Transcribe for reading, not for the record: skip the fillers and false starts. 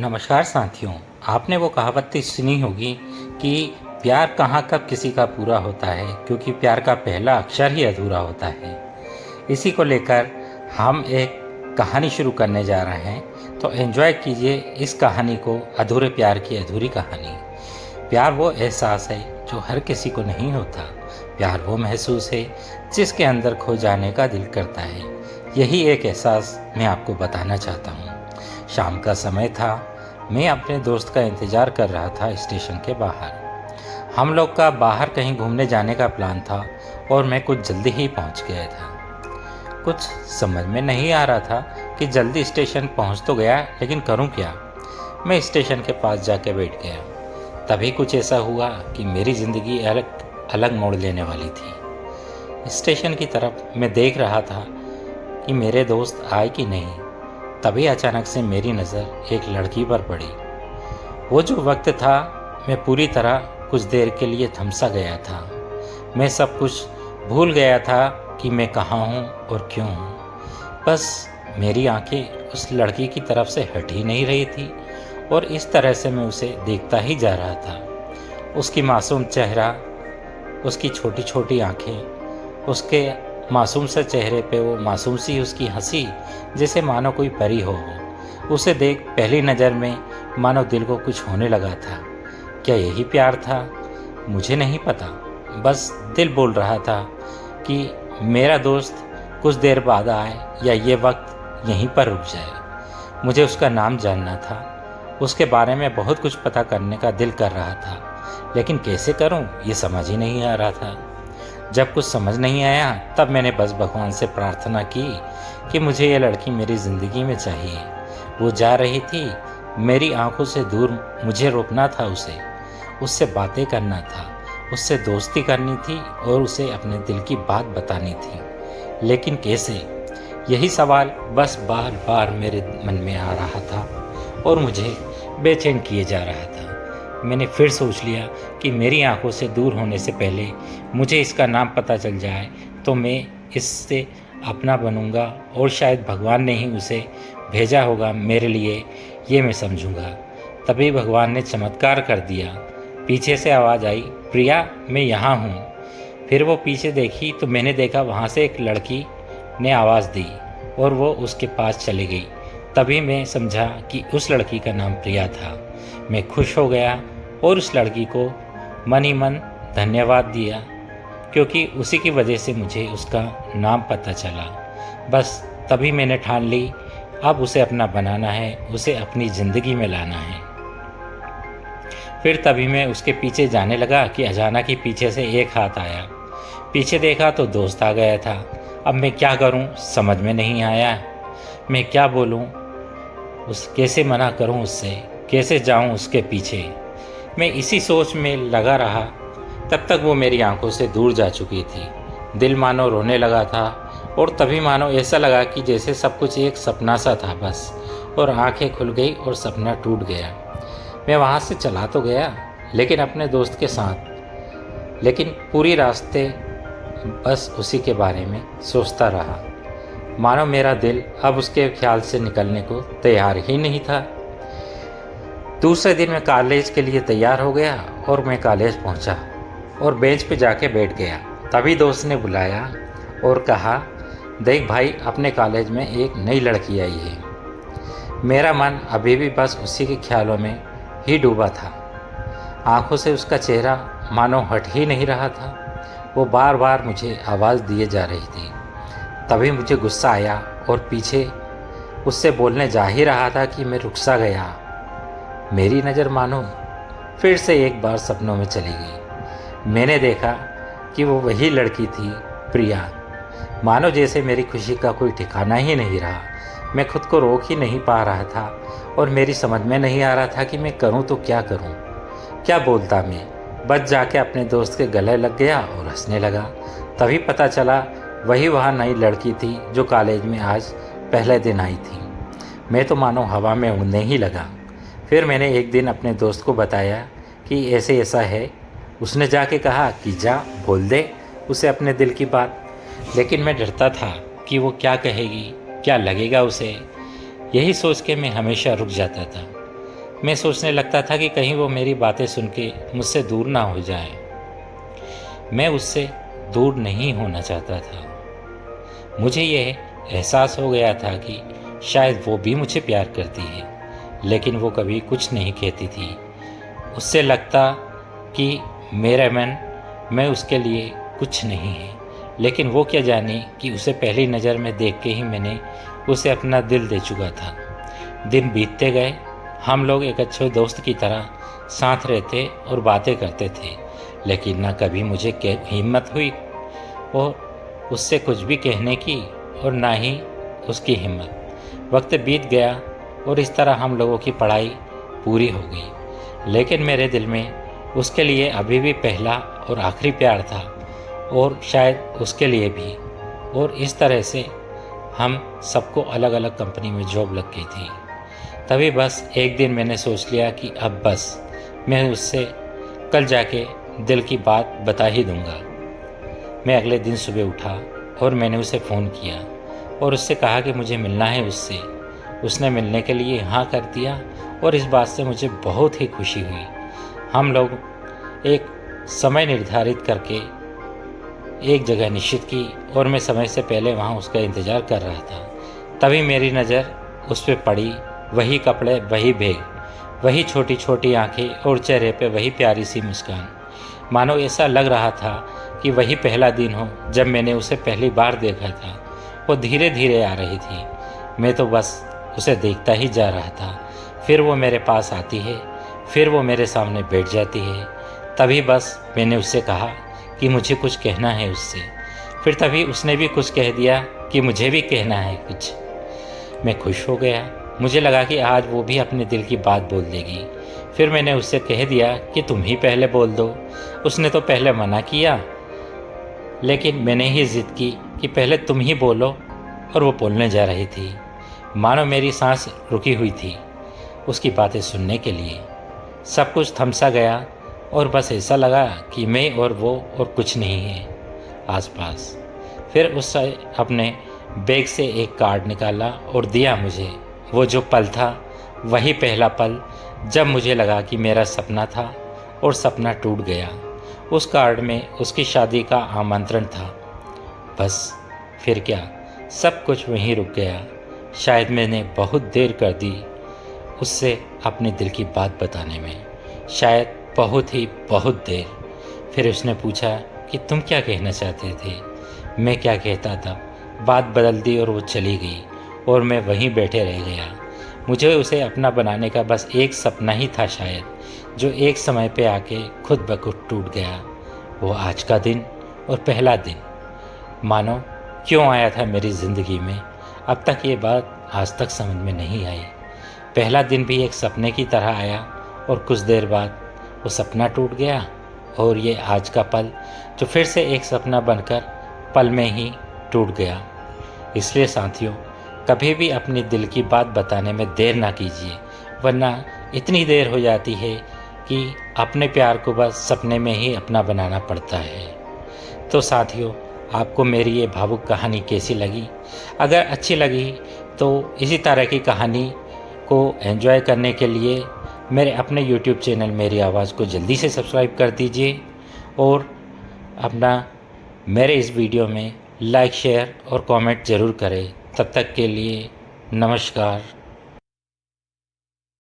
नमस्कार साथियों। आपने वो कहावत तो सुनी होगी कि प्यार कहाँ कब किसी का पूरा होता है, क्योंकि प्यार का पहला अक्षर ही अधूरा होता है। इसी को लेकर हम एक कहानी शुरू करने जा रहे हैं, तो एंजॉय कीजिए इस कहानी को, अधूरे प्यार की अधूरी कहानी। प्यार वो एहसास है जो हर किसी को नहीं होता। प्यार वो महसूस है जिसके अंदर खो जाने का दिल करता है। यही एक एहसास मैं आपको बताना चाहता हूँ। शाम का समय था। मैं अपने दोस्त का इंतज़ार कर रहा था स्टेशन के बाहर। हम लोग का बाहर कहीं घूमने जाने का प्लान था और मैं कुछ जल्दी ही पहुंच गया था। कुछ समझ में नहीं आ रहा था कि जल्दी स्टेशन पहुंच तो गया, लेकिन करूं क्या। मैं स्टेशन के पास जाके बैठ गया। तभी कुछ ऐसा हुआ कि मेरी ज़िंदगी अलग अलग मोड़ लेने वाली थी। स्टेशन की तरफ मैं देख रहा था कि मेरे दोस्त आए कि नहीं। तभी अचानक से मेरी नज़र एक लड़की पर पड़ी। वो जो वक्त था, मैं पूरी तरह कुछ देर के लिए थमसा गया था। मैं सब कुछ भूल गया था कि मैं कहाँ हूँ और क्यों हूँ। बस मेरी आंखें उस लड़की की तरफ से हट ही नहीं रही थी और इस तरह से मैं उसे देखता ही जा रहा था। उसकी मासूम चेहरा, उसकी छोटी छोटी आंखें, उसके मासूम से चेहरे पे वो मासूम सी उसकी हंसी, जैसे मानो कोई परी हो। उसे देख पहली नज़र में मानो दिल को कुछ होने लगा था। क्या यही प्यार था? मुझे नहीं पता। बस दिल बोल रहा था कि मेरा दोस्त कुछ देर बाद आए या ये वक्त यहीं पर रुक जाए। मुझे उसका नाम जानना था। उसके बारे में बहुत कुछ पता करने का दिल कर रहा था, लेकिन कैसे करूं ये समझ ही नहीं आ रहा था। जब कुछ समझ नहीं आया तब मैंने बस भगवान से प्रार्थना की कि मुझे ये लड़की मेरी ज़िंदगी में चाहिए। वो जा रही थी, मेरी आंखों से दूर मुझे रोकना था उसे। उससे बातें करना था, उससे दोस्ती करनी थी और उसे अपने दिल की बात बतानी थी। लेकिन कैसे? यही सवाल बस बार बार मेरे मन में आ रहा था और मुझे बेचैन किए जा रहा था। मैंने फिर सोच लिया कि मेरी आंखों से दूर होने से पहले मुझे इसका नाम पता चल जाए तो मैं इससे अपना बनूंगा और शायद भगवान ने ही उसे भेजा होगा मेरे लिए, ये मैं समझूंगा। तभी भगवान ने चमत्कार कर दिया। पीछे से आवाज़ आई, प्रिया मैं यहाँ हूँ। फिर वो पीछे देखी तो मैंने देखा वहाँ से एक लड़की ने आवाज़ दी और वो उसके पास चली गई। तभी मैं समझा कि उस लड़की का नाम प्रिया था। मैं खुश हो गया और उस लड़की को मन ही मन धन्यवाद दिया, क्योंकि उसी की वजह से मुझे उसका नाम पता चला। बस तभी मैंने ठान ली, अब उसे अपना बनाना है, उसे अपनी ज़िंदगी में लाना है। फिर तभी मैं उसके पीछे जाने लगा कि अचानक ही पीछे से एक हाथ आया। पीछे देखा तो दोस्त आ गया था। अब मैं क्या करूं समझ में नहीं आया। मैं क्या बोलूं, कैसे मना करूं उससे, कैसे जाऊं उसके पीछे। मैं इसी सोच में लगा रहा। तब तक वो मेरी आंखों से दूर जा चुकी थी। दिल मानो रोने लगा था और तभी मानो ऐसा लगा कि जैसे सब कुछ एक सपना सा था बस, और आंखें खुल गई और सपना टूट गया। मैं वहाँ से चला तो गया, लेकिन अपने दोस्त के साथ। लेकिन पूरी रास्ते बस उसी के बारे में सोचता रहा। मानो मेरा दिल अब उसके ख्याल से निकलने को तैयार ही नहीं था। दूसरे दिन मैं कॉलेज के लिए तैयार हो गया और मैं कॉलेज पहुंचा और बेंच पे जाके बैठ गया। तभी दोस्त ने बुलाया और कहा, देख भाई, अपने कॉलेज में एक नई लड़की आई है। मेरा मन अभी भी बस उसी के ख्यालों में ही डूबा था। आंखों से उसका चेहरा मानो हट ही नहीं रहा था। वो बार बार मुझे आवाज़ दिए जा रही थी। तभी मुझे गुस्सा आया और पीछे उससे बोलने जा ही रहा था कि मैं रुक सा गया। मेरी नज़र मानो फिर से एक बार सपनों में चली गई। मैंने देखा कि वो वही लड़की थी, प्रिया। मानो जैसे मेरी खुशी का कोई ठिकाना ही नहीं रहा। मैं खुद को रोक ही नहीं पा रहा था और मेरी समझ में नहीं आ रहा था कि मैं करूं तो क्या करूं। क्या बोलता मैं? बस जाके अपने दोस्त के गले लग गया और हंसने लगा। तभी पता चला वही वहाँ नई लड़की थी जो कॉलेज में आज पहले दिन आई थी। मैं तो मानो हवा में उड़ने ही लगा। फिर मैंने एक दिन अपने दोस्त को बताया कि ऐसे ऐसा है। उसने जाके कहा कि जा बोल दे उसे अपने दिल की बात। लेकिन मैं डरता था कि वो क्या कहेगी, क्या लगेगा उसे। यही सोच के मैं हमेशा रुक जाता था। मैं सोचने लगता था कि कहीं वो मेरी बातें सुन के मुझसे दूर ना हो जाए। मैं उससे दूर नहीं होना चाहता था। मुझे यह एहसास हो गया था कि शायद वो भी मुझे प्यार करती है, लेकिन वो कभी कुछ नहीं कहती थी। उससे लगता कि मेरा मन मैं उसके लिए कुछ नहीं है, लेकिन वो क्या जाने कि उसे पहली नज़र में देख के ही मैंने उसे अपना दिल दे चुका था। दिन बीतते गए, हम लोग एक अच्छे दोस्त की तरह साथ रहते और बातें करते थे, लेकिन ना कभी मुझे हिम्मत हुई और उससे कुछ भी कहने की और ना ही उसकी हिम्मत। वक्त बीत गया और इस तरह हम लोगों की पढ़ाई पूरी हो गई, लेकिन मेरे दिल में उसके लिए अभी भी पहला और आखिरी प्यार था और शायद उसके लिए भी। और इस तरह से हम सबको अलग अलग कंपनी में जॉब लग गई थी। तभी बस एक दिन मैंने सोच लिया कि अब बस मैं उससे कल जाके दिल की बात बता ही दूंगा। मैं अगले दिन सुबह उठा और मैंने उसे फ़ोन किया और उससे कहा कि मुझे मिलना है उससे। उसने मिलने के लिए हाँ कर दिया और इस बात से मुझे बहुत ही खुशी हुई। हम लोग एक समय निर्धारित करके एक जगह निश्चित की और मैं समय से पहले वहाँ उसका इंतज़ार कर रहा था। तभी मेरी नज़र उस पर पड़ी। वही कपड़े, वही बैग, वही छोटी छोटी आंखें और चेहरे पे वही प्यारी सी मुस्कान। मानो ऐसा लग रहा था कि वही पहला दिन हो जब मैंने उसे पहली बार देखा था। वो धीरे धीरे आ रही थी, मैं तो बस उसे देखता ही जा रहा था। फिर वो मेरे पास आती है, फिर वो मेरे सामने बैठ जाती है। तभी बस मैंने उससे कहा कि मुझे कुछ कहना है उससे। फिर तभी उसने भी कुछ कह दिया कि मुझे भी कहना है कुछ। मैं खुश हो गया। मुझे लगा कि आज वो भी अपने दिल की बात बोल देगी। फिर मैंने उससे कह दिया कि तुम ही पहले बोल दो। उसने तो पहले मना किया, लेकिन मैंने ही ज़िद की कि पहले तुम ही बोलो, और वो बोलने जा रही थी। मानो मेरी सांस रुकी हुई थी उसकी बातें सुनने के लिए। सब कुछ थमसा गया और बस ऐसा लगा कि मैं और वो और कुछ नहीं है आसपास। फिर उससे अपने बैग से एक कार्ड निकाला और दिया मुझे। वो जो पल था वही पहला पल जब मुझे लगा कि मेरा सपना था और सपना टूट गया। उस कार्ड में उसकी शादी का आमंत्रण था। बस फिर क्या, सब कुछ वहीं रुक गया। शायद मैंने बहुत देर कर दी उससे अपने दिल की बात बताने में, शायद बहुत ही बहुत देर। फिर उसने पूछा कि तुम क्या कहना चाहते थे। मैं क्या कहता था। बात बदल दी और वो चली गई और मैं वहीं बैठे रह गया। मुझे उसे अपना बनाने का बस एक सपना ही था शायद, जो एक समय पे आके खुद ब खुद टूट गया। वो आज का दिन और पहला दिन मानो क्यों आया था मेरी ज़िंदगी में, अब तक ये बात आज तक समझ में नहीं आई। पहला दिन भी एक सपने की तरह आया और कुछ देर बाद वो सपना टूट गया और ये आज का पल जो फिर से एक सपना बनकर पल में ही टूट गया। इसलिए साथियों, कभी भी अपने दिल की बात बताने में देर ना कीजिए, वरना इतनी देर हो जाती है कि अपने प्यार को बस सपने में ही अपना बनाना पड़ता है। तो साथियों, आपको मेरी ये भावुक कहानी कैसी लगी? अगर अच्छी लगी तो इसी तरह की कहानी को एंजॉय करने के लिए मेरे अपने YouTube चैनल मेरी आवाज़ को जल्दी से सब्सक्राइब कर दीजिए और अपना मेरे इस वीडियो में लाइक, शेयर और कमेंट ज़रूर करें। तब तक के लिए नमस्कार।